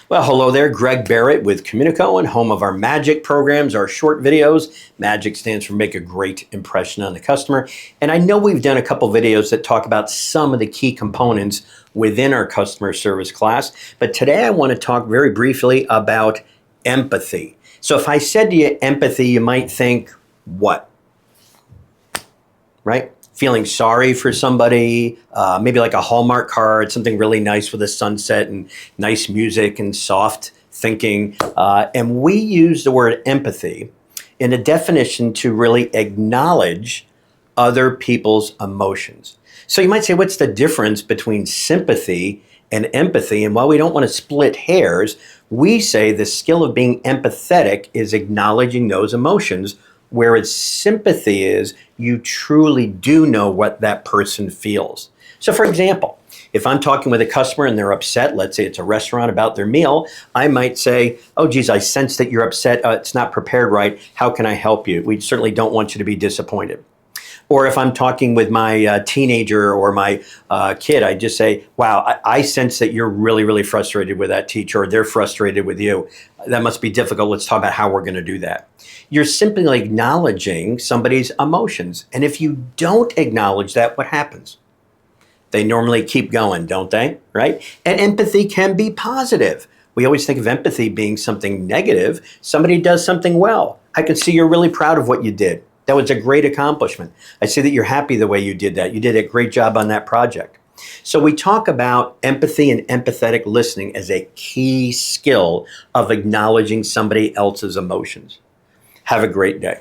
Well, hello there, Greg Barrett with Communico and home of our magic programs, our short videos. Magic stands for make a great impression on the customer. And I know we've done a couple videos that talk about some of the key components within our customer service class. But today I want to talk very briefly about empathy. So if I said to you empathy, you might think what? Right? Feeling sorry for somebody, maybe like a Hallmark card, something really nice with a sunset and nice music and soft thinking. And we use the word empathy in a definition to really acknowledge other people's emotions. So you might say, what's the difference between sympathy and empathy? And while we don't want to split hairs, we say the skill of being empathetic is acknowledging those emotions, whereas sympathy is you truly do know what that person feels. So for example, if I'm talking with a customer and they're upset, let's say it's a restaurant about their meal, I might say, oh geez, I sense that you're upset, it's not prepared right, how can I help you? We certainly don't want you to be disappointed. Or if I'm talking with my teenager or my kid, I just say, wow, I sense that you're really, really frustrated with that teacher, or they're frustrated with you. That must be difficult. Let's talk about how we're going to do that. You're simply acknowledging somebody's emotions. And if you don't acknowledge that, what happens? They normally keep going, don't they? Right? And empathy can be positive. We always think of empathy being something negative. Somebody does something well. I can see you're really proud of what you did. That was a great accomplishment. I see that you're happy the way you did that. You did a great job on that project. So we talk about empathy and empathetic listening as a key skill of acknowledging somebody else's emotions. Have a great day.